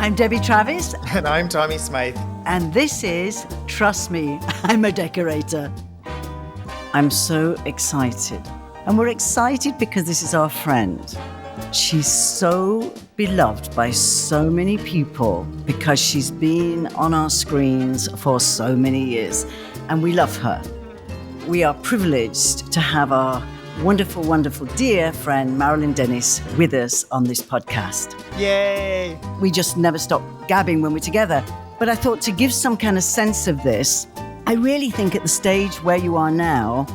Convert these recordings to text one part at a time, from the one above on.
I'm Debbie Travis. And I'm Tommy Smythe. And this is Trust Me, I'm a Decorator. I'm so excited. And we're excited because this is our friend. She's so beloved by so many people because she's been on our screens for so many years. And we love her. We are privileged to have our wonderful, wonderful dear friend Marilyn Denis with us on this podcast. Yay! We just never stop gabbing when we're together. But I thought to give some kind of sense of this, I really think at the stage where you are now,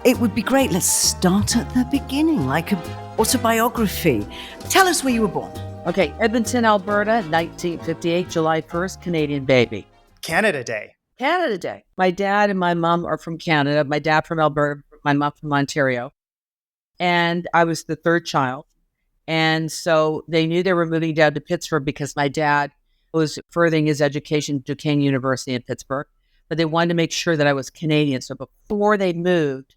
it would be great. Let's start at the beginning, like an autobiography. Tell us where you were born. Okay, Edmonton, Alberta, 1958, July 1st, Canadian baby. Canada Day. Canada Day. My dad and my mom are from Canada. My dad from Alberta, my mom from Ontario. And I was the third child. And so they knew they were moving down to Pittsburgh because my dad was furthering his education at Duquesne University in Pittsburgh. But they wanted to make sure that I was Canadian. So before they moved,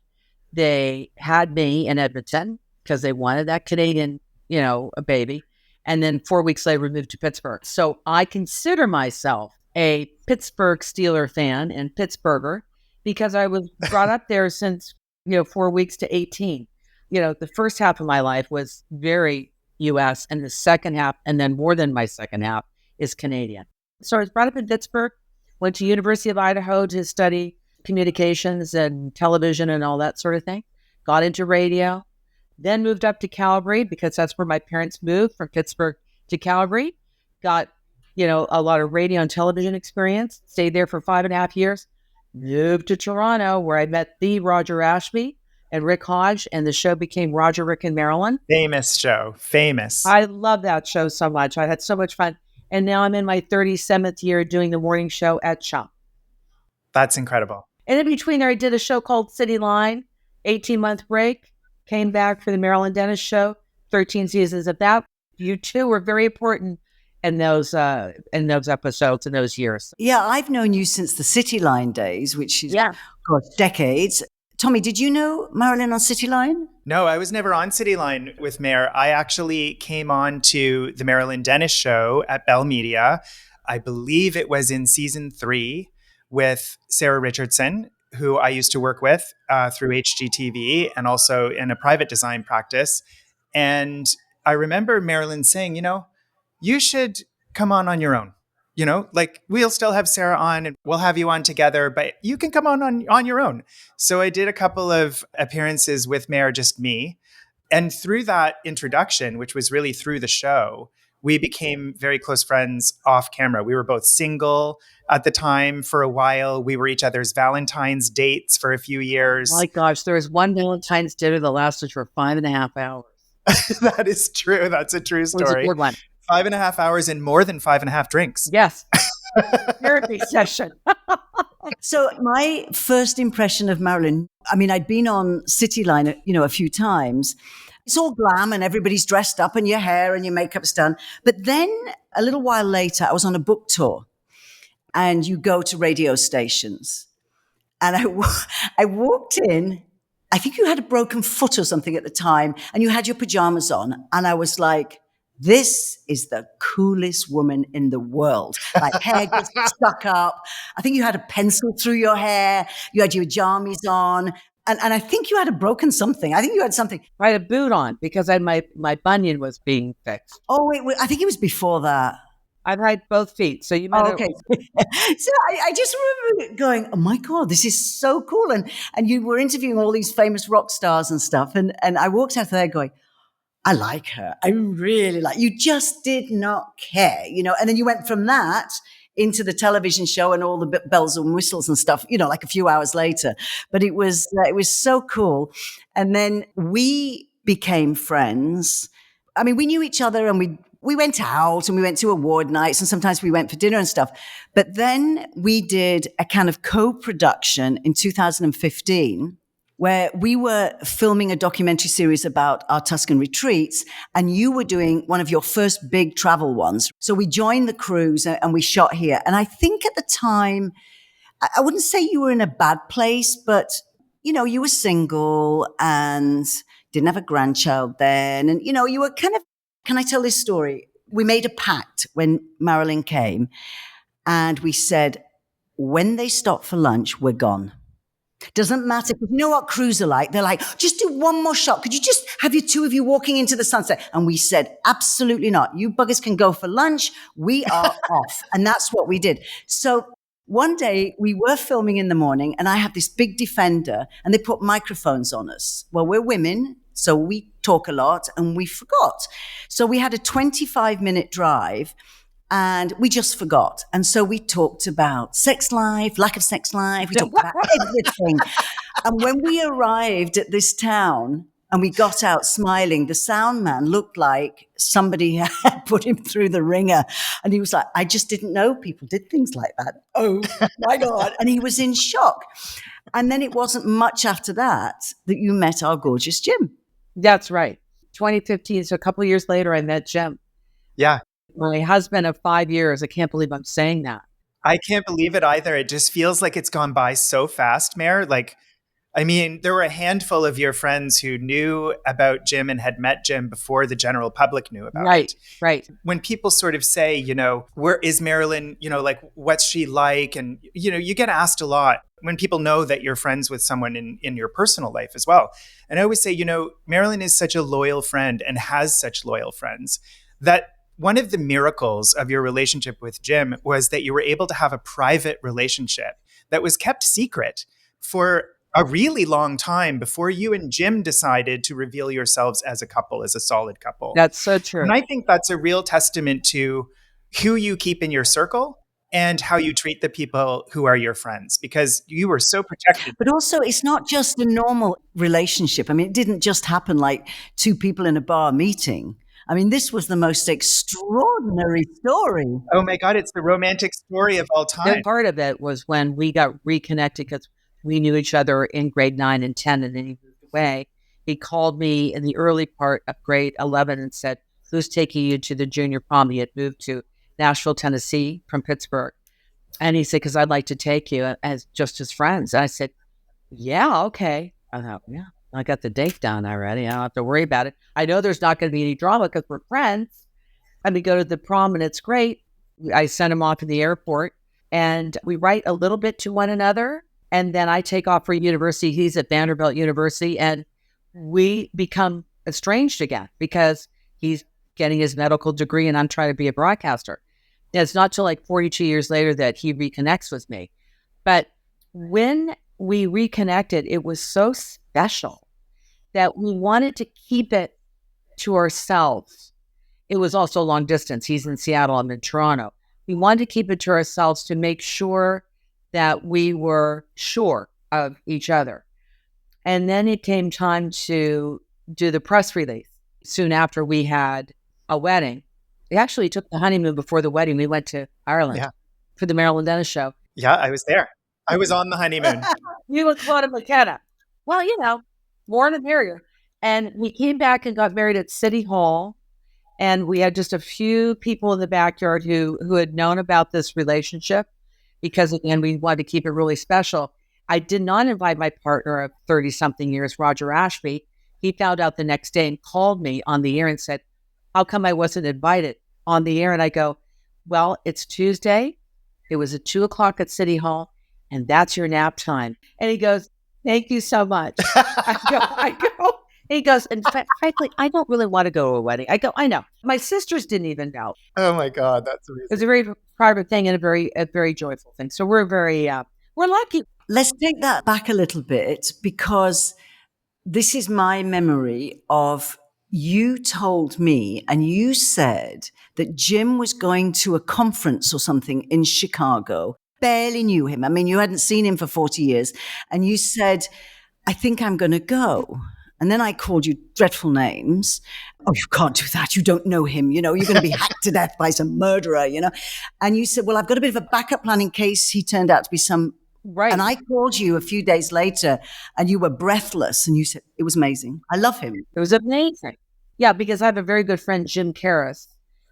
they had me in Edmonton because they wanted that Canadian, a baby. And then 4 weeks later, we moved to Pittsburgh. So I consider myself a Pittsburgh Steeler fan and Pittsburgher because I was brought up there since, 4 weeks to 18. The first half of my life was very U.S. and the second half, and then more than my second half, is Canadian. So I was brought up in Pittsburgh, went to University of Idaho to study communications and television and all that sort of thing. Got into radio, then moved up to Calgary because that's where my parents moved from Pittsburgh to Calgary. Got a lot of radio and television experience, stayed there for 5.5 years, moved to Toronto where I met the Roger Ashby and Rick Hodge, and the show became Roger, Rick and Marilyn. Famous show. Famous. I love that show so much. I had so much fun. And now I'm in my 37th year doing the morning show at CHUM. That's incredible. And in between there, I did a show called City Line, 18-month break, came back for the Marilyn Denis Show, 13 seasons of that. You two were very important in those episodes in those years. Yeah, I've known you since the City Line days, which is, decades. Tommy, did you know Marilyn on City Line? No, I was never on City Line with Mare. I actually came on to the Marilyn Denis Show at Bell Media. I believe it was in season 3 with Sarah Richardson, who I used to work with through HGTV and also in a private design practice. And I remember Marilyn saying, you should come on your own. We'll still have Sarah on and we'll have you on together, but you can come on your own. So I did a couple of appearances with Mare, just me. And through that introduction, which was really through the show, we became very close friends off camera. We were both single at the time for a while. We were each other's Valentine's dates for a few years. My gosh, there was one Valentine's dinner that lasted for 5.5 hours. That is true. That's a true story. It was a good one. 5.5 hours and more than 5.5 drinks. Yes. Therapy session. So my first impression of Marilyn, I'd been on City Line, a few times. It's all glam and everybody's dressed up and your hair and your makeup's done. But then a little while later, I was on a book tour and you go to radio stations. And I walked in, I think you had a broken foot or something at the time, and you had your pajamas on. And I was like, this is the coolest woman in the world. Like hair gets stuck up. I think you had a pencil through your hair. You had your jammies on. And I think you had a broken something. I think you had something. I had a boot on because my bunion was being fixed. Oh, wait, I think it was before that. I've had both feet. So you might okay. So I just remember going, oh my God, this is so cool. And you were interviewing all these famous rock stars and stuff. And I walked out there going, I like her. I really like, you just did not care, and then you went from that into the television show and all the bells and whistles and stuff, like a few hours later. But it was so cool. And then we became friends. We knew each other and we went out and we went to award nights and sometimes we went for dinner and stuff. But then we did a kind of co-production in 2015 where we were filming a documentary series about our Tuscan retreats, and you were doing one of your first big travel ones. So we joined the cruise and we shot here. And I think at the time, I wouldn't say you were in a bad place, but, you were single and didn't have a grandchild then. And, you were kind of, can I tell this story? We made a pact when Marilyn came, and we said, when they stop for lunch, we're gone. Doesn't matter. You know what crews are like? They're like, just do one more shot. Could you just have your two of you walking into the sunset? And we said, absolutely not. You buggers can go for lunch. We are off. And that's what we did. So one day we were filming in the morning, and I have this big Defender, and they put microphones on us. Well, we're women, so we talk a lot, and we forgot. So we had a 25-minute drive, and we just forgot. And so we talked about sex life, lack of sex life. We talked about everything. And when we arrived at this town and we got out smiling, the sound man looked like somebody had put him through the ringer. And he was like, I just didn't know people did things like that. Oh my God. And he was in shock. And then it wasn't much after that you met our gorgeous Jim. That's right. 2015. So a couple of years later, I met Jim. Yeah. My husband of 5 years. I can't believe I'm saying that. I can't believe it either. It just feels like it's gone by so fast, Mare. Like, I mean, there were a handful of your friends who knew about Jim and had met Jim before the general public knew about it. Right. When people sort of say, you know, where is Marilyn, you know, like, what's she like? And, you know, you get asked a lot when people know that you're friends with someone in your personal life as well. And I always say, you know, Marilyn is such a loyal friend and has such loyal friends that one of the miracles of your relationship with Jim was that you were able to have a private relationship that was kept secret for a really long time before you and Jim decided to reveal yourselves as a couple, as a solid couple. That's so true. And I think that's a real testament to who you keep in your circle and how you treat the people who are your friends, because you were so protected. But also, it's not just a normal relationship. I mean, it didn't just happen like two people in a bar meeting. I mean, this was the most extraordinary story. Oh my God, it's the romantic story of all time. The part of it was when we got reconnected because we knew each other in grade 9 and 10, and then he moved away. He called me in the early part of grade 11 and said, who's taking you to the junior prom? He had moved to Nashville, Tennessee from Pittsburgh. And he said, because I'd like to take you as just as friends. And I said, yeah, okay. I thought, yeah. I got the date down already. I don't have to worry about it. I know there's not going to be any drama because we're friends. And we go to the prom and it's great. I send him off to the airport and we write a little bit to one another. And then I take off for university. He's at Vanderbilt University and we become estranged again because he's getting his medical degree and I'm trying to be a broadcaster. And it's not till like 42 years later that he reconnects with me. But when we reconnected, it was so special that we wanted to keep it to ourselves. It was also long distance. He's in Seattle, I'm in Toronto. We wanted to keep it to ourselves to make sure that we were sure of each other. And then it came time to do the press release. Soon after we had a wedding. We actually took the honeymoon before the wedding. We went to Ireland for the Marilyn Denis Show. Yeah, I was there. I was on the honeymoon. You look Claudia McKenna. Well, you know, more than merrier. And we came back and got married at City Hall. And we had just a few people in the backyard who had known about this relationship because, again, we wanted to keep it really special. I did not invite my partner of 30-something years, Roger Ashby. He found out the next day and called me on the air and said, how come I wasn't invited on the air? And I go, well, it's Tuesday. It was at 2:00 at City Hall. And that's your nap time. And he goes, thank you so much. I go. He goes, and frankly, I don't really want to go to a wedding. I go, I know. My sisters didn't even know. Oh my God, that's amazing. It was a very private thing and a very joyful thing. So we're we're lucky. Let's take that back a little bit because this is my memory of you told me and you said that Jim was going to a conference or something in Chicago. Barely knew him. I mean, you hadn't seen him for 40 years. And you said, I think I'm going to go. And then I called you dreadful names. Oh, you can't do that. You don't know him. You know, you're going to be hacked to death by some murderer, you know. And you said, well, I've got a bit of a backup plan in case he turned out to be some. Right. And I called you a few days later and you were breathless. And you said, it was amazing. I love him. It was amazing. Yeah, because I have a very good friend, Jim Karras.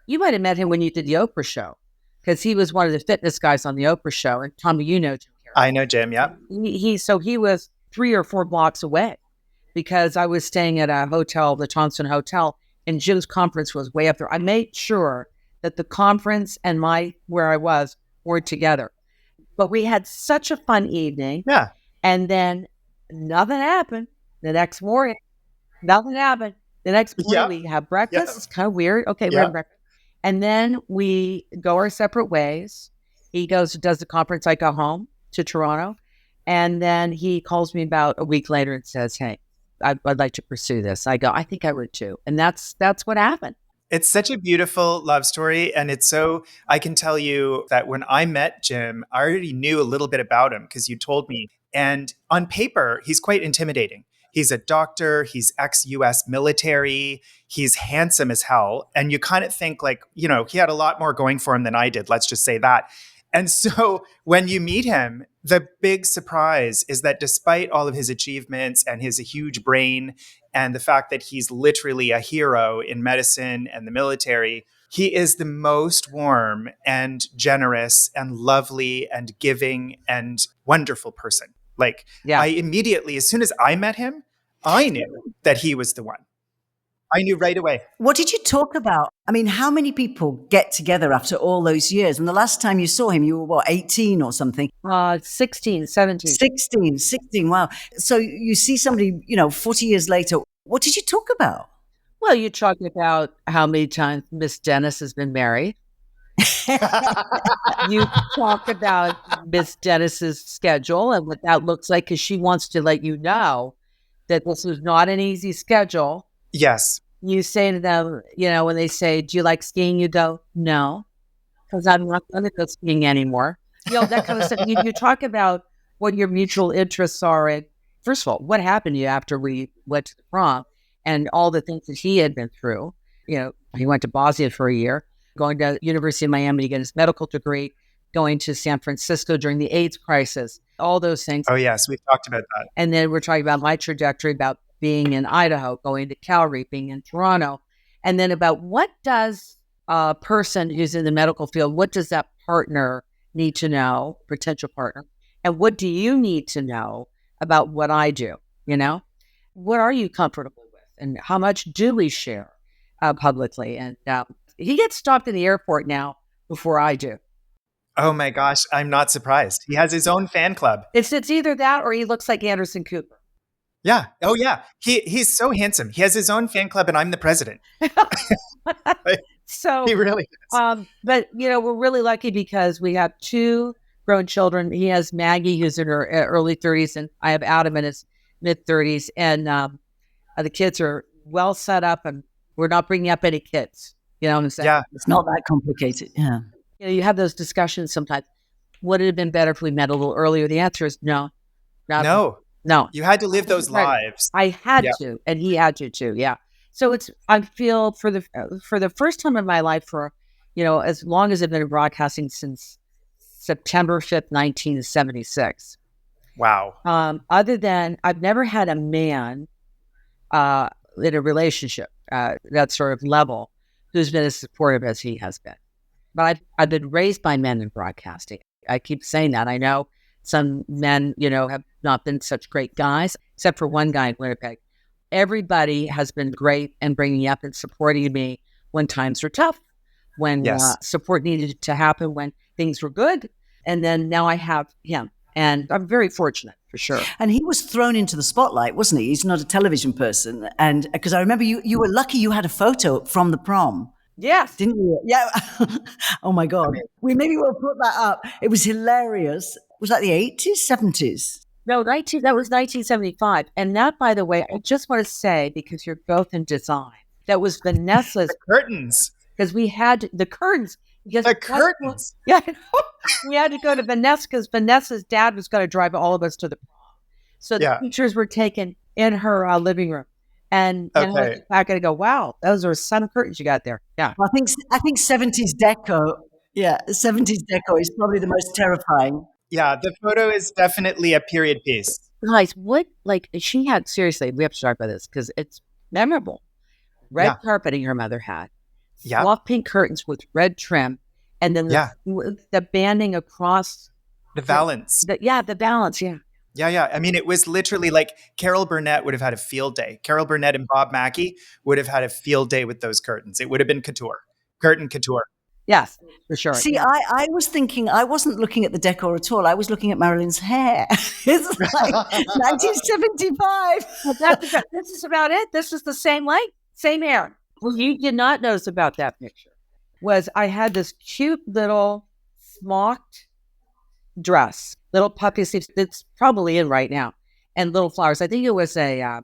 You might have met him when you did the Oprah show because he was one of the fitness guys on the Oprah show. And Tommy, you know Jim Karras. I know Jim, yeah. He was 3 or 4 blocks away because I was staying at a hotel, the Thompson Hotel. and Jim's conference was way up there. I made sure that the conference and where I was were together. But we had such a fun evening. Yeah. And then nothing happened the next morning. Nothing happened. The next morning we have breakfast. It's kind of weird. Okay, we have breakfast. And then we go our separate ways. He does the conference. I go home to Toronto. And then he calls me about a week later and says, hey, I'd like to pursue this. I go, I think I would too. And that's what happened. It's such a beautiful love story. And I can tell you that when I met Jim, I already knew a little bit about him because you told me. And on paper, he's quite intimidating. He's a doctor. He's ex-US military. He's handsome as hell. And you kind of think like, he had a lot more going for him than I did. Let's just say that. And so when you meet him, the big surprise is that despite all of his achievements and his huge brain and the fact that he's literally a hero in medicine and the military, he is the most warm and generous and lovely and giving and wonderful person. Like, I immediately, as soon as I met him, I knew that he was the one. I knew right away. What did you talk about? I mean, how many people get together after all those years? And the last time you saw him, you were 18 or something? 16, 17. 16, wow. So you see somebody, 40 years later. What did you talk about? Well, you talked about how many times Miss Dennis has been married. You talk about Miss Dennis's schedule and what that looks like, because she wants to let you know that this was not an easy schedule. Yes. You say to them, when they say, do you like skiing? You go, no, because I'm not going to go skiing anymore. That kind of stuff. You talk about what your mutual interests are. And first of all, what happened to you after we went to the prom and all the things that he had been through. He went to Bosnia for a year, going to University of Miami to get his medical degree, going to San Francisco during the AIDS crisis, all those things. Oh, yes. We've talked about that. And then we're talking about my trajectory, about being in Idaho, going to Calgary, being in Toronto, and then about what does a person who's in the medical field, what does that partner need to know, potential partner, and what do you need to know about what I do? What are you comfortable with, and how much do we share publicly? And he gets stopped in the airport now before I do. Oh my gosh, I'm not surprised. He has his own fan club. It's either that or he looks like Anderson Cooper. Yeah. Oh, yeah. He's so handsome. He has his own fan club, and I'm the president. So he really is. But we're really lucky because we have two grown children. He has Maggie, who's in her early 30s, and I have Adam in his mid 30s. And the kids are well set up, and we're not bringing up any kids. You know what I'm saying? Yeah, it's not that complicated. Yeah. You have those discussions sometimes. Would it have been better if we met a little earlier? The answer is no. No. You had to live those lives. I had to, and he had to too. Yeah. So I feel for the first time in my life, for as long as I've been in broadcasting, since September 5th, 1976. Wow. Other than I've never had a man in a relationship that sort of level who's been as supportive as he has been. But I've been raised by men in broadcasting. I keep saying that. I know some men, have not been such great guys, except for one guy in Winnipeg. Everybody has been great and bringing me up and supporting me when times were tough, when support needed to happen, when things were good. And then now I have him. And I'm very fortunate, for sure. And he was thrown into the spotlight, wasn't he? He's not a television person. And because I remember you were lucky you had a photo from the prom. Yes. Didn't you? Yeah. Oh, my God. Maybe we'll put that up. It was hilarious. Was that the 80s, 70s? No, that was 1975. And that, by the way, I just want to say, because you're both in design, that was Vanessa's curtains. Because we had the curtains. The curtains. Yeah. We had to go to Vanessa because Vanessa's dad was going to drive all of us to the prom. So the pictures were taken in her living room. And I was back and I go, wow, those are some curtains you got there. Yeah. I think 70s deco. Yeah. 70s deco is probably the most terrifying. Yeah. The photo is definitely a period piece. Guys, she had, seriously, we have to talk about this because it's memorable. Red carpeting her mother had. Yeah. Soft pink curtains with red trim. And then the banding across. The valance. The valance. Yeah. Yeah, yeah. I mean, it was literally like Carol Burnett would have had a field day. Carol Burnett and Bob Mackie would have had a field day with those curtains. It would have been couture, curtain couture. Yes, for sure. See, Yeah. I was thinking, I wasn't looking at the decor at all. I was looking at Marilyn's hair. It's like 1975. But this is about it. This is the same length, same hair. What you did not notice about that picture was I had this cute little smocked dress, little puppy sleeves. It's probably in right now, and little flowers. I think it was back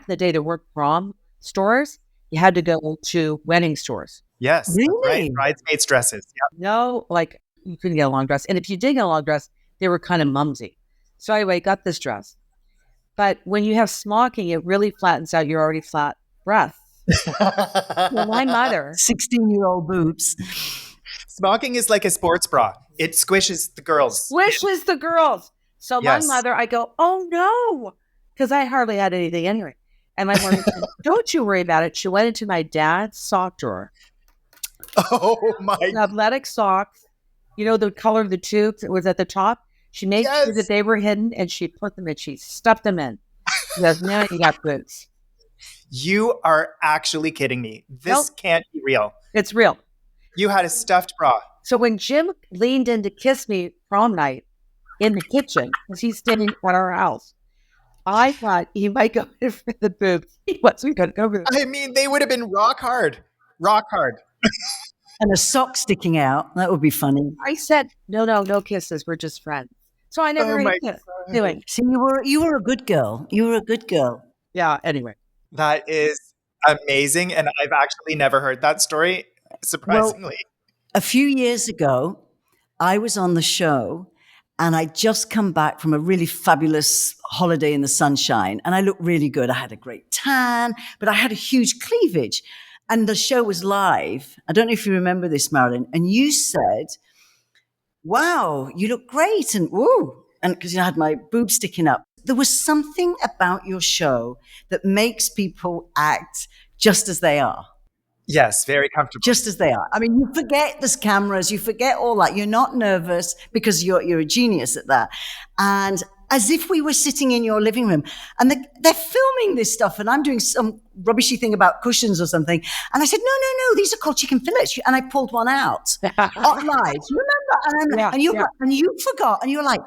in the day there weren't prom stores. You had to go to wedding stores. Yes. Really? Right. Bridesmaids dresses. Yeah. No, like you couldn't get a long dress. And if you did get a long dress, they were kind of mumsy. So anyway, got this dress. But when you have smocking, it really flattens out your already flat breasts. Well, my mother, 16-year-old boobs. Smocking is like a sports bra. It squishes the girls. wishes the girls. So Yes. my mother, I go, oh no, because I hardly had anything anyway. And my mother said, don't you worry about it. She went into my dad's sock drawer, Oh my. athletic socks, you know, the color of the tubes that was at the top. She made sure Yes. that they were hidden and she put them in. She stuffed them in. She goes, now you got boots. You are actually kidding me. This Nope. can't be real. It's real. You had a stuffed bra. So when Jim leaned in to kiss me prom night in the kitchen, because he's staying at our house, I thought he might go in for the boobs. He wasn't going to go for the I mean, they would have been rock hard. Rock hard. And a sock sticking out. That would be funny. I said, no kisses. We're just friends. So I never Oh my ate it. Anyway, See, you were a good girl. You were a good girl. yeah, anyway. That is amazing. And I've actually never heard that story, surprisingly. A few years ago, I was on the show and I'd just come back from a really fabulous holiday in the sunshine and I looked really good. I had a great tan, but I had a huge cleavage and the show was live. I don't know if you remember this, Marilyn, and you said, wow, you look great. And woo, and because I had my boobs sticking up. There was something about your show that makes people act just as they are. Yes, very comfortable. Just as they are. I mean, you forget there's cameras, you forget all that. You're not nervous because you're a genius at that. And as if we were sitting in your living room and they're filming this stuff and I'm doing some rubbishy thing about cushions or something. And I said, no, these are called chicken fillets. And I pulled one out hot live. You remember? And you forgot and you were like,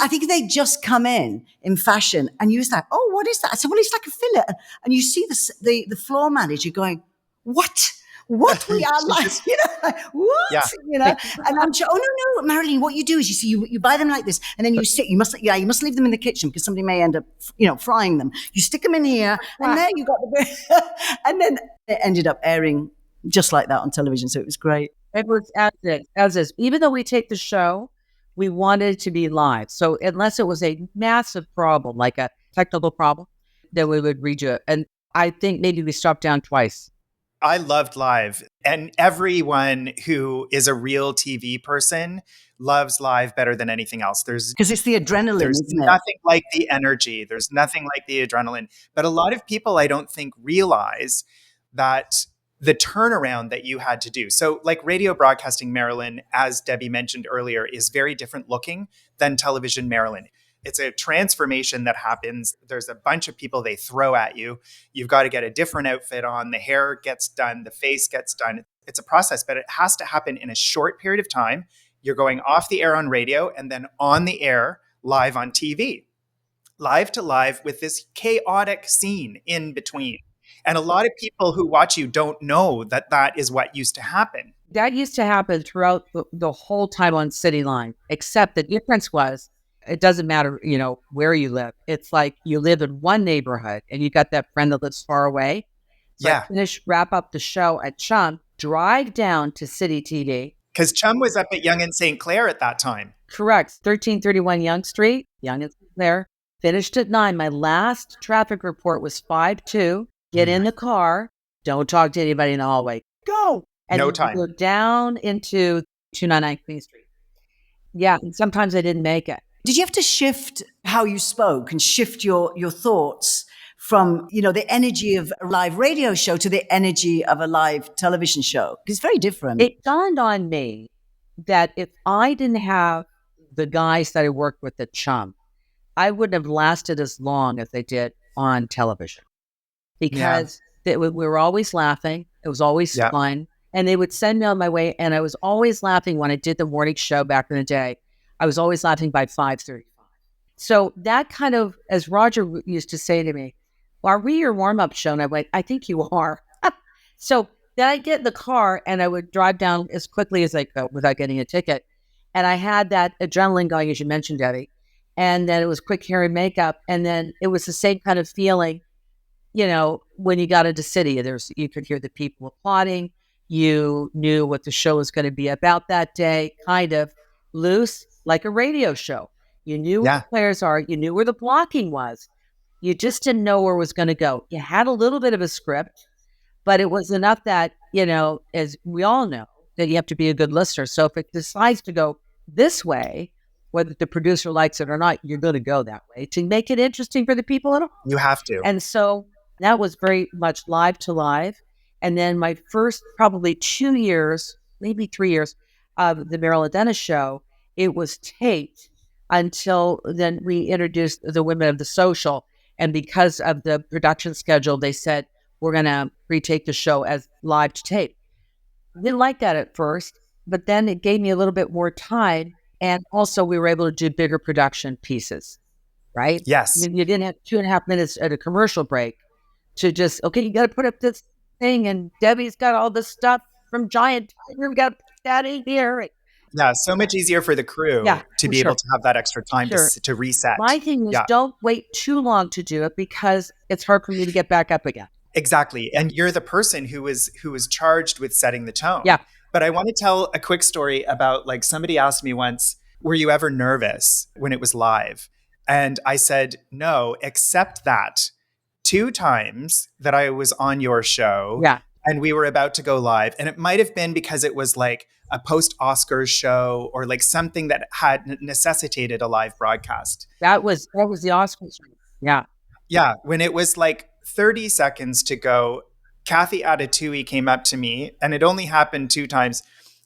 I think they just come in fashion. And you was like, oh, what is that? I said, well, it's like a fillet. And you see the floor manager going, what we are like, like, what, Yeah. and I'm sure, oh, no, Marilyn, what you do is you see, you buy them like this and then you must leave them in the kitchen because somebody may end up, frying them. You stick them in here and there you got and then it ended up airing just like that on television. So it was great. It was as is. Even though we take the show, we wanted it to be live. So unless it was a massive problem, like a technical problem, then we would redo it. And I think maybe we stopped down twice. I loved live. And everyone who is a real TV person loves live better than anything else. Because it's the adrenaline, There's isn't it? nothing like the energy. There's nothing like the adrenaline. But a lot of people, I don't think, realize that the turnaround that you had to do. So like radio broadcasting Marilyn, as Debbie mentioned earlier, is very different looking than television Marilyn. It's a transformation that happens. There's a bunch of people they throw at you. You've got to get a different outfit on. The hair gets done. The face gets done. It's a process, but it has to happen in a short period of time. You're going off the air on radio and then on the air live on TV. Live to live with this chaotic scene in between. And a lot of people who watch you don't know that that is what used to happen. That used to happen throughout the whole time on City Line, except the difference was it doesn't matter, where you live. It's like you live in one neighborhood and you got that friend that lives far away. So Yeah. wrap up the show at CHUM, drive down to City TV. Because CHUM was up at Yonge and St. Clair at that time. Correct. 1331 Yonge Street, Yonge and St. Clair. Finished at 9. My last traffic report was 5-2. Get in the car. Don't talk to anybody in the hallway. Go. And No then time. go down into 299 Queen Street. Yeah. And sometimes I didn't make it. Did you have to shift how you spoke and shift your thoughts from, the energy of a live radio show to the energy of a live television show? Because it's very different. It dawned on me that if I didn't have the guys that I worked with at CHUM, I wouldn't have lasted as long as they did on television because we were always laughing. It was always fun. And they would send me on my way. And I was always laughing when I did the morning show back in the day. I was always laughing by 5:35. So that kind of, as Roger used to say to me, well, are we your warm-up show? And I went, I think you are. So then I'd get in the car and I would drive down as quickly as I could without getting a ticket. And I had that adrenaline going, as you mentioned, Debbie. And then it was quick hair and makeup. And then it was the same kind of feeling, you know, when you got into city, you could hear the people applauding. You knew what the show was going to be about that day, kind of loose, like a radio show. You knew where the players are. You knew where the blocking was. You just didn't know where it was going to go. You had a little bit of a script, but it was enough that, you know, as we all know, that you have to be a good listener. So if it decides to go this way, whether the producer likes it or not, you're going to go that way to make it interesting for the people at home. You have to. And so that was very much live to live. And then my first probably 2 years, maybe 3 years of the Marilyn Denis Show, it was taped until then we introduced the Women of the Social. And because of the production schedule, they said, we're going to retake the show as live to tape. I didn't like that at first, but then it gave me a little bit more time. And also we were able to do bigger production pieces, right? Yes. You didn't have 2.5 minutes at a commercial break to just, okay, you got to put up this thing and Debbie's got all this stuff from Giant Tiger. We got to put that in here. Yeah, so much easier for the crew to be able to have that extra time to reset. My thing is don't wait too long to do it because it's hard for me to get back up again. Exactly. And you're the person who was charged with setting the tone. Yeah. But I want to tell a quick story about, like, somebody asked me once, were you ever nervous when it was live? And I said, no, except that 2 times that I was on your show and we were about to go live. And it might have been because it was like a post-Oscars show or like something that had necessitated a live broadcast. That was the Oscars. Yeah. Yeah. When it was like 30 seconds to go, Kathy Atatui came up to me, and it only happened 2 times,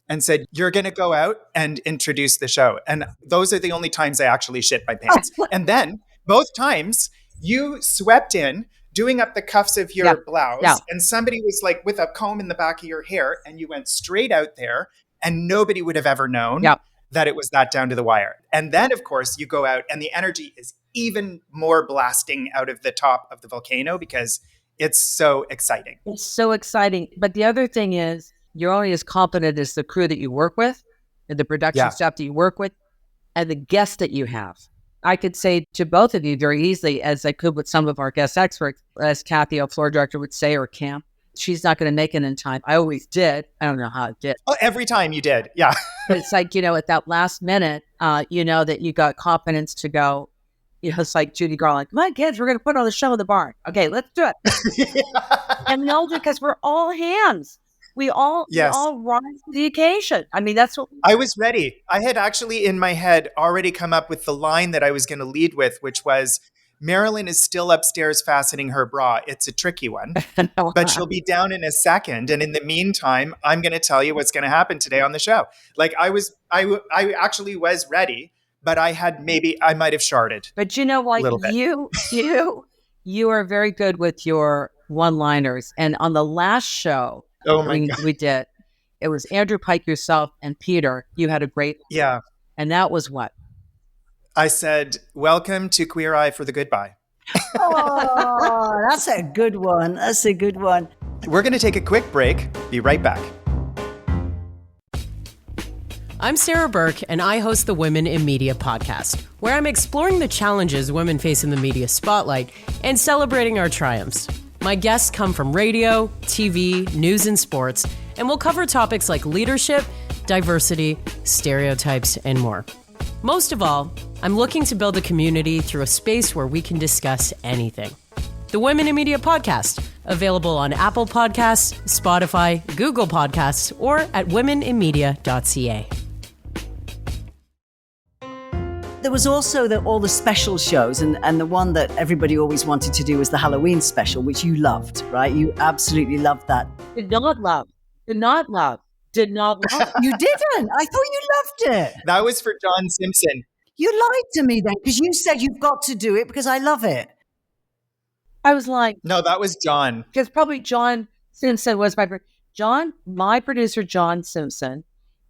and said, you're going to go out and introduce the show. And those are the only times I actually shit my pants. And then both times you swept in, doing up the cuffs of your blouse, and somebody was like with a comb in the back of your hair, and you went straight out there, and nobody would have ever known that it was that down to the wire. And then, of course, you go out and the energy is even more blasting out of the top of the volcano because it's so exciting. It's so exciting. But the other thing is you're only as competent as the crew that you work with and the production staff that you work with and the guests that you have. I could say to both of you very easily, as I could with some of our guest experts, as Kathy, our floor director, would say, or Cam, she's not going to make it in time. I always did. I don't know how it did. Oh, every time you did. Yeah. But it's like, you know, at that last minute, you know, that you got confidence to go, you know, it's like Judy Garland, come on, kids, we're going to put on the show in the barn. Okay, let's do it. And no, because we're all hands. We all rise to the occasion. I mean, that's what I was ready. I had actually in my head already come up with the line that I was going to lead with, which was, Marilyn is still upstairs fastening her bra. It's a tricky one, but she'll be down in a second. And in the meantime, I'm going to tell you what's going to happen today on the show. Like I actually was ready, but I might have sharded. But you know what? You are very good with your one-liners. And on the last show we did, it was Andrew Pike, yourself, and Peter. You had a great line. Yeah. And that was what? I said, welcome to Queer Eye for the Goodbye. Oh, that's a good one. That's a good one. We're going to take a quick break. Be right back. I'm Sarah Burke, and I host the Women in Media podcast, where I'm exploring the challenges women face in the media spotlight and celebrating our triumphs. My guests come from radio, TV, news, and sports, and we'll cover topics like leadership, diversity, stereotypes, and more. Most of all, I'm looking to build a community through a space where we can discuss anything. The Women in Media podcast, available on Apple Podcasts, Spotify, Google Podcasts, or at womeninmedia.ca. There was also all the special shows, and the one that everybody always wanted to do was the Halloween special, which you loved, right? You absolutely loved that. Did not love. You didn't. I thought you loved it. That was for John Simpson. You lied to me then because you said you've got to do it because I love it. I was like, No, that was John. because probably John Simpson was my producer, John Simpson,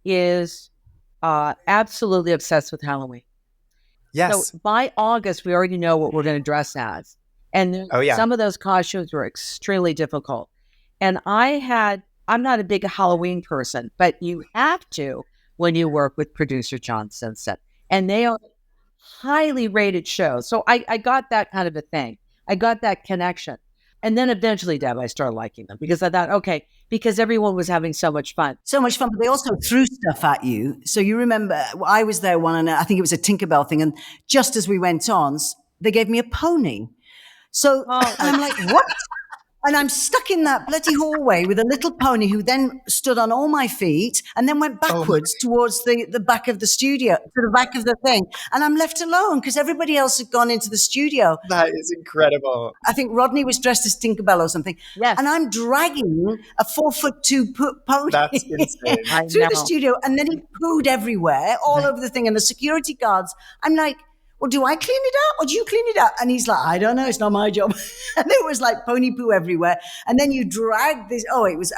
is absolutely obsessed with Halloween. Yes. So by August, we already know what we're going to dress as. And some of those costumes were extremely difficult. And I'm not a big Halloween person, but you have to when you work with producer John Simpson. And they are highly rated shows. So I got that kind of a thing. I got that connection. And then eventually, Deb, I started liking them because I thought, okay, because everyone was having so much fun. So much fun, but they also threw stuff at you. So you remember, I was there one, and I think it was a Tinkerbell thing. And just as we went on, they gave me a pony. So and I'm like, what? And I'm stuck in that bloody hallway with a little pony who then stood on all my feet and then went backwards towards the back of the studio, to the back of the thing. And I'm left alone because everybody else had gone into the studio. That is incredible. I think Rodney was dressed as Tinkerbell or something. Yes. And I'm dragging a 4'2" pony That's insane. through the studio. And then he pooed everywhere, all over the thing. And the security guards, I'm like, well, do I clean it out or do you clean it out? And he's like, I don't know. It's not my job. And it was like pony poo everywhere. And then you drag this.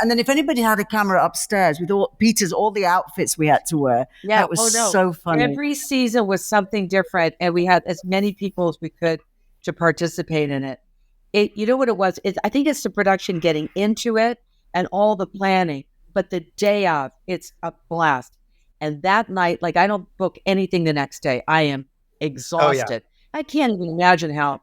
And then if anybody had a camera upstairs with all the outfits we had to wear, that was so funny. Every season was something different. And we had as many people as we could to participate in it. You know what it was? I think it's the production getting into it and all the planning. But the day of, it's a blast. And that night, like I don't book anything the next day. I am exhausted. I can't even imagine how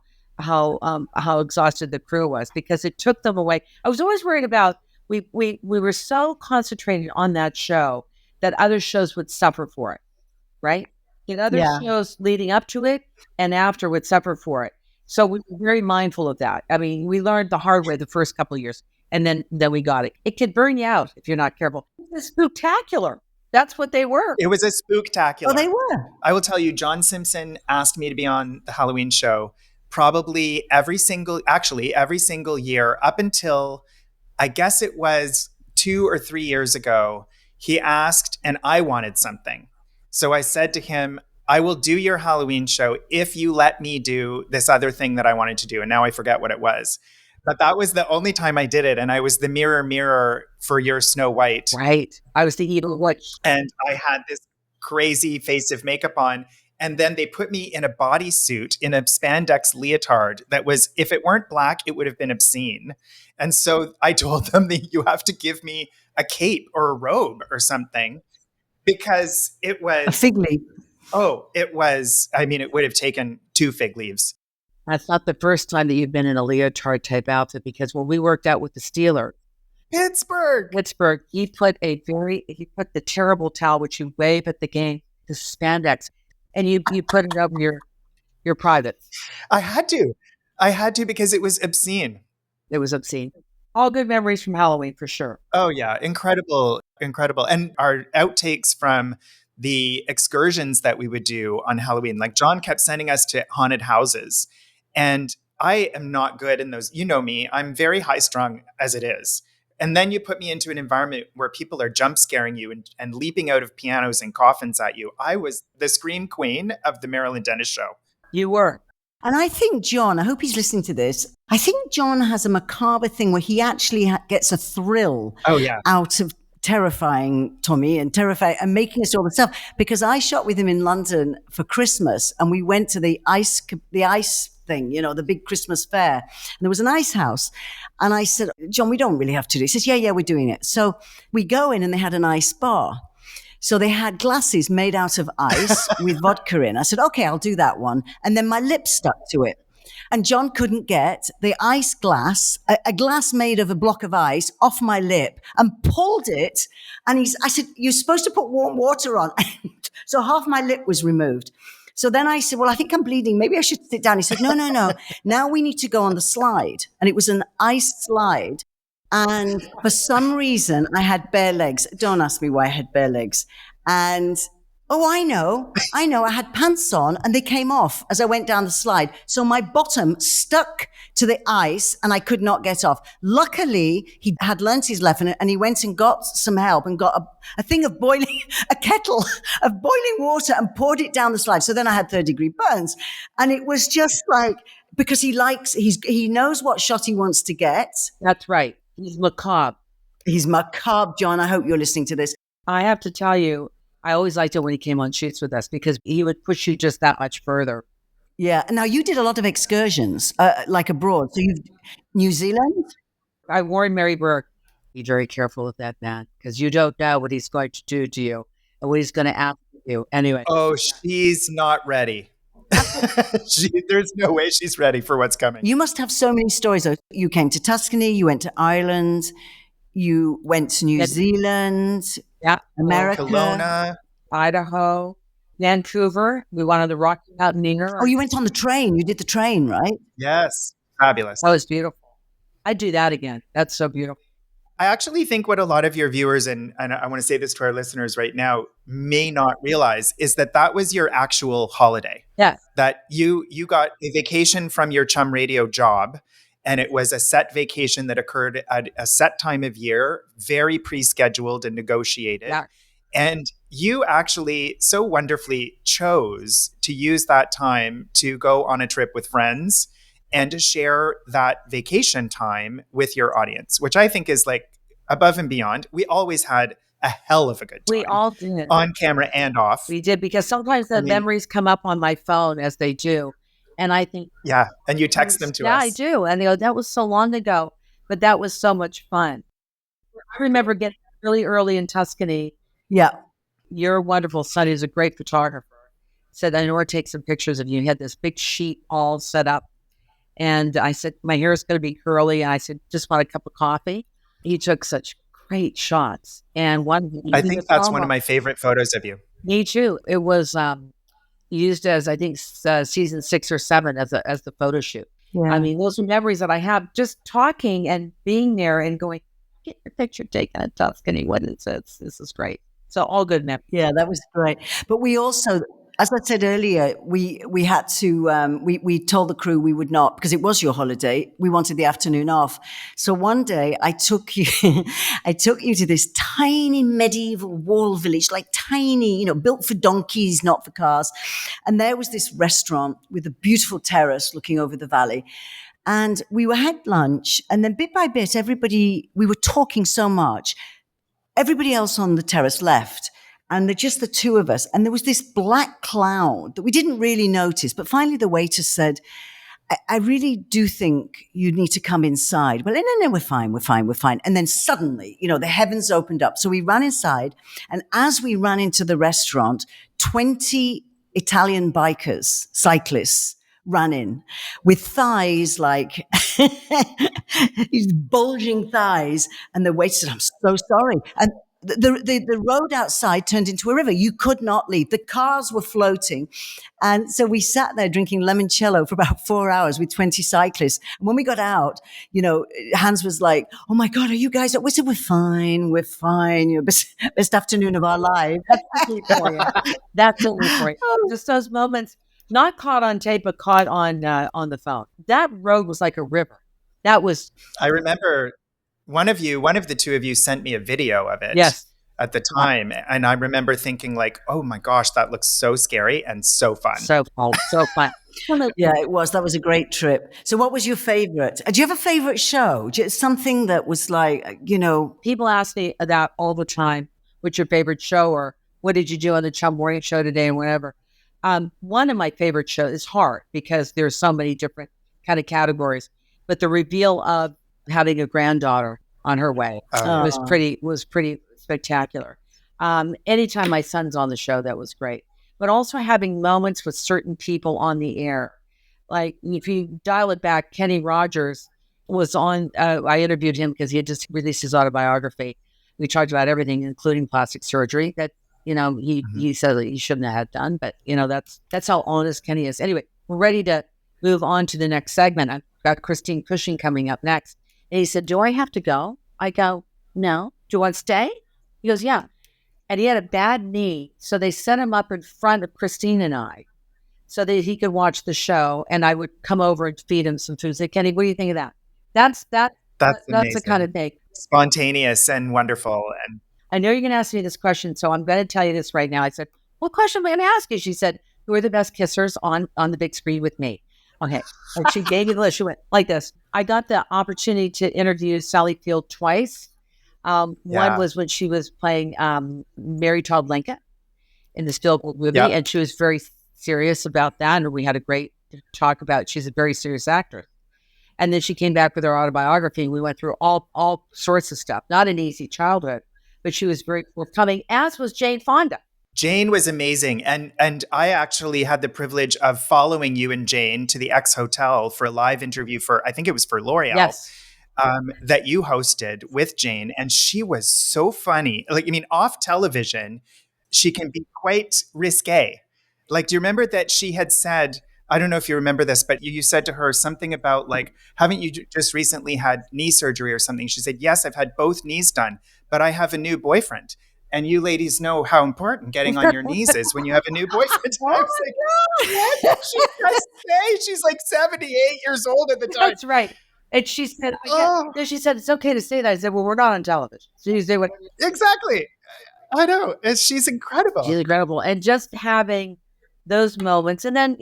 exhausted the crew was because it took them away. I was always worried about we were so concentrated on that show that other shows would suffer for it, right? And other shows leading up to it and after would suffer for it. So we were very mindful of that. I mean, we learned the hard way the first couple of years, and then we got it. It can burn you out if you're not careful. It's spectacular. That's what they were. It was a spooktacular. Oh, they were. I will tell you, John Simpson asked me to be on the Halloween show probably every single year up until, I guess it was 2 or 3 years ago. He asked and I wanted something. So I said to him, I will do your Halloween show if you let me do this other thing that I wanted to do. And now I forget what it was. But that was the only time I did it. And I was the mirror, mirror for your Snow White. Right. I was the evil witch. And I had this crazy face of makeup on. And then they put me in a bodysuit, in a spandex leotard that was, if it weren't black, it would have been obscene. And so I told them that you have to give me a cape or a robe or something because it was... A fig leaf. Oh, it was, it would have taken 2 fig leaves. That's not the first time that you've been in a leotard type outfit because when we worked out with the Steelers, Pittsburgh, he put the terrible towel, which you wave at the game, the spandex, and you put it over your private. I had to because it was obscene. It was obscene. All good memories from Halloween for sure. Oh yeah. Incredible. And our outtakes from the excursions that we would do on Halloween, like John kept sending us to haunted houses. And I am not good in those. You know me, I'm very high strung as it is. And then you put me into an environment where people are jump scaring you and leaping out of pianos and coffins at you. I was the scream queen of the Marilyn Denis Show. You were. And I think John, I hope he's listening to this. I think John has a macabre thing where he actually gets a thrill out of terrifying Tommy and making us all the stuff. Because I shot with him in London for Christmas and we went to the ice thing, the big Christmas fair. And there was an ice house. And I said, John, we don't really have to do it. He says, yeah, we're doing it. So we go in and they had an ice bar. So they had glasses made out of ice with vodka in. I said, okay, I'll do that one. And then my lips stuck to it. And John couldn't get the ice glass, a glass made of a block of ice, off my lip and pulled it. And I said, you're supposed to put warm water on. So half my lip was removed. So then I said, well, I think I'm bleeding. Maybe I should sit down. He said, no. Now we need to go on the slide. And it was an ice slide. And for some reason, I had bare legs. Don't ask me why I had bare legs. And Oh, I know. I had pants on and they came off as I went down the slide. So my bottom stuck to the ice and I could not get off. Luckily, he had learnt his lesson and he went and got some help and got a thing of boiling, a kettle of boiling water and poured it down the slide. So then I had 3rd-degree burns. And it was just like, because he knows what shot he wants to get. That's right. He's macabre. He's macabre, John. I hope you're listening to this. I have to tell you, I always liked it when he came on shoots with us because he would push you just that much further. Yeah. Now you did a lot of excursions, like abroad. So New Zealand? I warned Mary Burke, be very careful with that man because you don't know what he's going to do to you and what he's going to ask you. Anyway. Oh, she's not ready. There's no way she's ready for what's coming. You must have so many stories. Though. You came to Tuscany, you went to Ireland, you went to New Zealand, America, Kelowna, Idaho, Vancouver. We went on the Rocky Mountaineer. Oh, you went on the train. You did the train, right? Yes. Fabulous. That was beautiful. I'd do that again. That's so beautiful. I actually think what a lot of your viewers, and I want to say this to our listeners right now, may not realize is that was your actual holiday. Yeah. That you got a vacation from your CHUM Radio job, and it was a set vacation that occurred at a set time of year, very pre-scheduled and negotiated. Yeah. And you actually so wonderfully chose to use that time to go on a trip with friends and to share that vacation time with your audience, which I think is like above and beyond. We always had a hell of a good time. We all did. On camera and off. We did, because sometimes the memories come up on my phone as they do. And I think... Yeah, and you text them to us. Yeah, I do. And they go, that was so long ago, but that was so much fun. I remember getting really early in Tuscany. Yeah. Your wonderful son is a great photographer. Said, I know where to take some pictures of you. He had this big sheet all set up. And I said, my hair is going to be curly. And I said, just want a cup of coffee. He took such great shots. And I think that's one of my favorite photos of you. Me too. It was used as, I think, season 6 or 7 as the photo shoot. Yeah. I mean, those are memories that I have just talking and being there and going, get your picture taken at Tuscany. This is great. So all good memories. Yeah, that was great. But we also, as I said earlier, we had to, we told the crew we would not, because it was your holiday, we wanted the afternoon off. So one day I took you to this tiny medieval wall village, like tiny, built for donkeys, not for cars. And there was this restaurant with a beautiful terrace looking over the valley. And we had lunch, and then bit by bit, we were talking so much. Everybody else on the terrace left. And just the two of us. And there was this black cloud that we didn't really notice. But finally, the waiter said, I really do think you need to come inside. Well, no, we're fine. And then suddenly, the heavens opened up. So we ran inside. And as we ran into the restaurant, 20 Italian bikers, cyclists, ran in with thighs like these bulging thighs. And the waiter said, I'm so sorry. And the road outside turned into a river. You could not leave. The cars were floating. And so we sat there drinking limoncello for about 4 hours with 20 cyclists. And when we got out, Hans was like, oh my God, are you guys? We said, we're fine. Best afternoon of our lives. That's what we're for you. Just those moments, not caught on tape, but caught on the phone. That road was like a river. I remember one of the two of you sent me a video of it. Yes. At the time. And I remember thinking like, oh my gosh, that looks so scary and so fun. So fun. Yeah, it was. That was a great trip. So what was your favorite? Do you have a favorite show? Something that was like, People ask me that all the time. What's your favorite show? Or what did you do on the CHUM Morning Show today and whatever? One of my favorite shows is hard because there's so many different kind of categories. But the reveal of having a granddaughter on her way was pretty spectacular. Anytime my son's on the show, that was great. But also having moments with certain people on the air. Like if you dial it back, Kenny Rogers was on, I interviewed him because he had just released his autobiography. We talked about everything, including plastic surgery that, he said that he shouldn't have had done. But, that's how honest Kenny is. Anyway, we're ready to move on to the next segment. I've got Christine Cushing coming up next. And he said, do I have to go? I go, no. Do you want to stay? He goes, yeah. and he had a bad knee. So they set him up in front of Christine and I so that he could watch the show. And I would come over and feed him some food. Say, Kenny, what do you think of that? That's That's the kind amazing. of thing. Spontaneous and wonderful. And I know you're going to ask me this question, so I'm going to tell you this right now. I said, what question am I going to ask you? She said, who are the best kissers on the big screen with me? Okay. And she gave me the list. She went like this. I got the opportunity to interview Sally Field twice. One was when she was playing Mary Todd Lincoln in the Spielberg movie, and she was very serious about that. And we had a great talk about, she's a very serious actress. And then she came back with her autobiography. We went through all sorts of stuff. Not an easy childhood, but she was very forthcoming, as was Jane Fonda. Jane was amazing. And I actually had the privilege of following you and Jane to the X Hotel for a live interview for, I think it was for L'Oreal. Yes. That you hosted with Jane. And she was so funny. Like, I mean, off television, she can be quite risque. Like, do you remember that she had said, I don't know if you remember this, but you said to her something about like, haven't you just recently had knee surgery or something? She said, yes, I've had both knees done, but I have a new boyfriend. And you ladies know how important getting on your knees is when you have a new boyfriend. I was like, what did she just say? She's like 78 years old at the time. That's right. And she said, she said, it's okay to say that. I said, well, we're not on television. So you say what? Exactly. I know. She's incredible. She's incredible. And just having those moments. And then,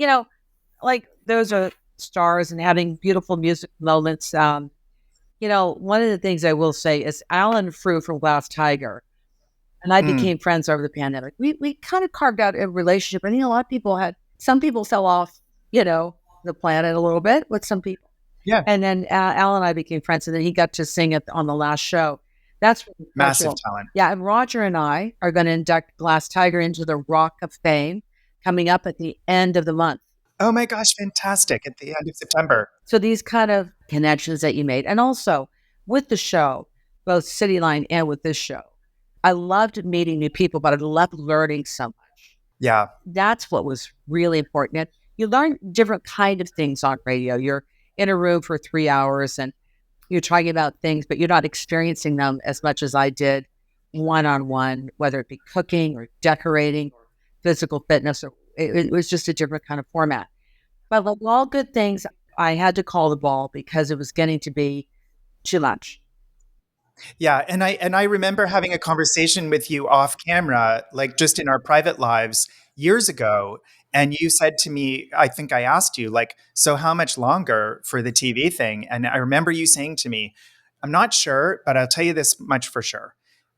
like those are stars and having beautiful music moments. One of the things I will say is Alan Frew from Glass Tiger and I became friends over the pandemic. We kind of carved out a relationship. I think a lot of people some people fell off, the planet a little bit with some people. Yeah. And then Alan and I became friends, and then he got to sing it on the last show. That's really massive talent. Yeah. And Roger and I are going to induct Glass Tiger into the Rock of Fame coming up at the end of the month. Oh my gosh, fantastic. At the end of September. So these kind of connections that you made. And also with the show, both City Line and with this show, I loved meeting new people, but I loved learning so much. Yeah. That's what was really important. And you learn different kind of things on radio. You're in a room for 3 hours and you're talking about things, but you're not experiencing them as much as I did one-on-one, whether it be cooking or decorating or physical fitness. Or it was just a different kind of format. But like all good things, I had to call the ball because it was getting to be too much. Yeah. And I remember having a conversation with you off camera, like just in our private lives years ago. And you said to me, I think I asked you, like, so how much longer for the TV thing? And I remember you saying to me, I'm not sure, but I'll tell you this much for sure.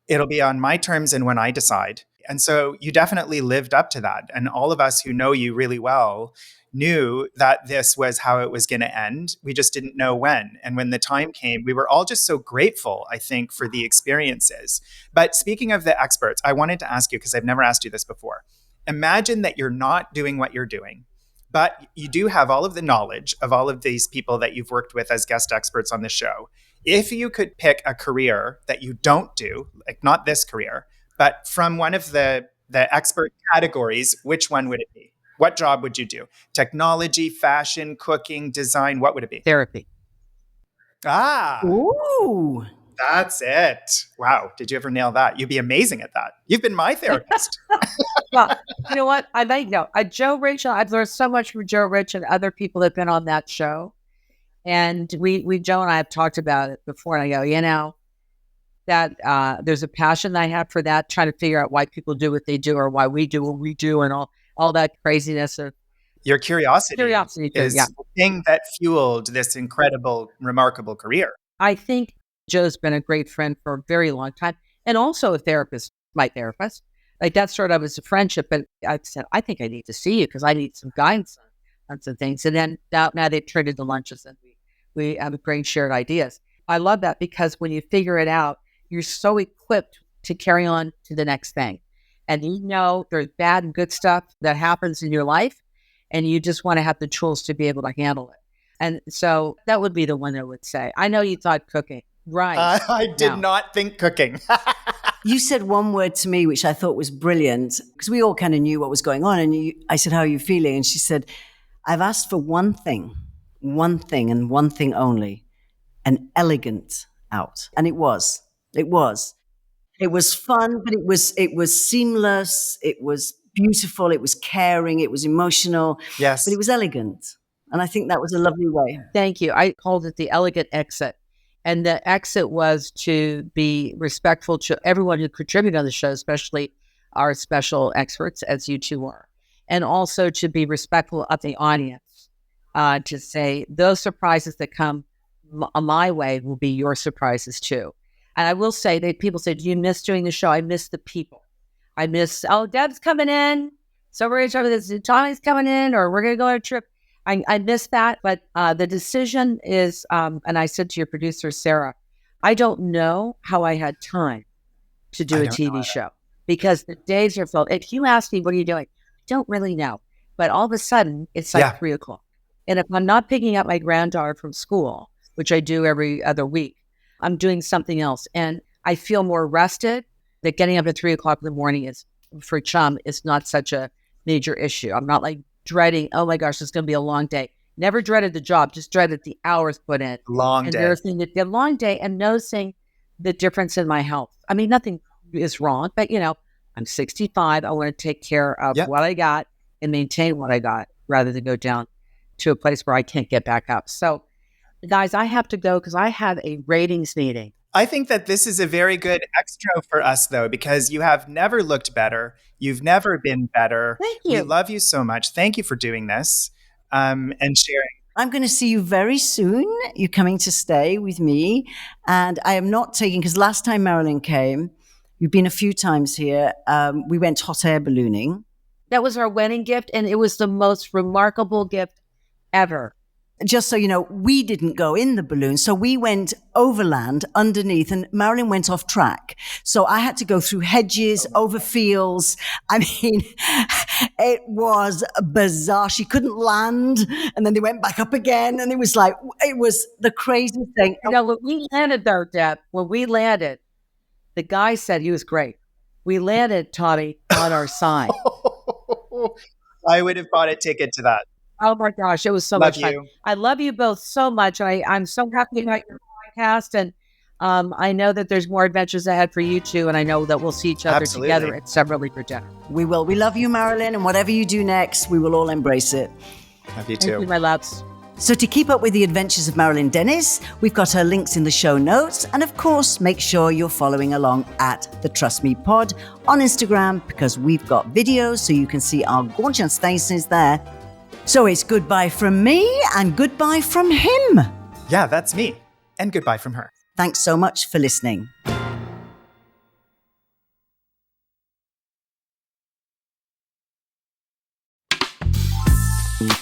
It'll be on my terms and when I decide. And so you definitely lived up to that. And all of us who know you really well knew that this was how it was going to end. We just didn't know when. And when the time came, we were all just so grateful, I think, for the experiences. But speaking of the experts, I wanted to ask you, because I've never asked you this before. Imagine that you're not doing what you're doing, but you do have all of the knowledge of all of these people that you've worked with as guest experts on the show. If you could pick a career that you don't do, like not this career, but from one of the expert categories, which one would it be? What job would you do? Technology, fashion, cooking, design, what would it be? Therapy. Ah. Ooh. That's it. Wow. Did you ever nail that? You'd be amazing at that. You've been my therapist. Well, you know what? I might know. Joe Rachel, I've learned so much from Joe Rich and other people that have been on that show. And Joe and I have talked about it before. And I go, that there's a passion that I have for that, trying to figure out why people do what they do or why we do what we do and all that craziness. Your curiosity too, is the thing that fueled this incredible, remarkable career. I think Joe's been a great friend for a very long time and also a therapist, my therapist. Like that started out as a friendship, but I said, I think I need to see you because I need some guidance on some things. And then now they've traded the lunches and we have great shared ideas. I love that because when you figure it out, you're so equipped to carry on to the next thing. And there's bad and good stuff that happens in your life, and you just want to have the tools to be able to handle it. And so that would be the one I would say. I know you thought cooking. Right. I did not think cooking. You said one word to me, which I thought was brilliant, because we all kind of knew what was going on. And I said, how are you feeling? And she said, I've asked for one thing and one thing only, an elegant out. And it was. It was fun, but it was seamless. It was beautiful. It was caring. It was emotional. Yes. But it was elegant. And I think that was a lovely way. Thank you. I called it the elegant exit. And the exit was to be respectful to everyone who contributed on the show, especially our special experts, as you two are. And also to be respectful of the audience, to say those surprises that come my way will be your surprises too. And I will say that people say, do you miss doing the show? I miss the people. I miss, Deb's coming in. So we're going to talk about this. Tommy's coming in, or we're going to go on a trip. I miss that. But the decision is, and I said to your producer, Sarah, I don't know how I had time to do a TV show because the days are filled. If you ask me, what are you doing? I don't really know. But all of a sudden, it's like 3 o'clock. And if I'm not picking up my granddaughter from school, which I do every other week, I'm doing something else. And I feel more rested that getting up at 3 o'clock in the morning is, for CHUM, is not such a major issue. I'm not like dreading, oh my gosh, it's going to be a long day. Never dreaded the job, just dreaded the hours put in. Long day. The long day and noticing the difference in my health. I mean, nothing is wrong, but I'm 65. I want to take care of what I got and maintain what I got rather than go down to a place where I can't get back up. So guys, I have to go because I have a ratings meeting. I think that this is a very good extra for us, though, because you have never looked better. You've never been better. Thank you. We love you so much. Thank you for doing this and sharing. I'm going to see you very soon. You're coming to stay with me. And I am not taking, because last time Marilyn came, you've been a few times here, we went hot air ballooning. That was our wedding gift, and it was the most remarkable gift ever. Just so you know, we didn't go in the balloon. So we went overland underneath and Marilyn went off track. So I had to go through hedges, over fields. I mean, it was bizarre. She couldn't land and then they went back up again. And it was the craziest thing. When we landed there, Deb, the guy said he was great. We landed, Tommy, on our side. I would have bought a ticket to that. Oh my gosh, it was so much fun. I love you both so much. I'm so happy about your podcast. And I know that there's more adventures ahead for you two. And I know that we'll see each other together at separately for dinner. We will. We love you, Marilyn. And whatever you do next, we will all embrace it. Love you too. Thank you, my loves. So to keep up with the adventures of Marilyn Denis, we've got her links in the show notes. And of course, make sure you're following along at the Trust Me Pod on Instagram, because we've got videos so you can see our gorgeous faces there. So it's goodbye from me and goodbye from him. Yeah, that's me. And goodbye from her. Thanks so much for listening.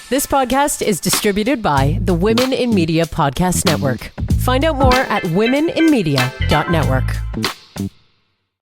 This podcast is distributed by the Women in Media Podcast Network. Find out more at womeninmedia.network.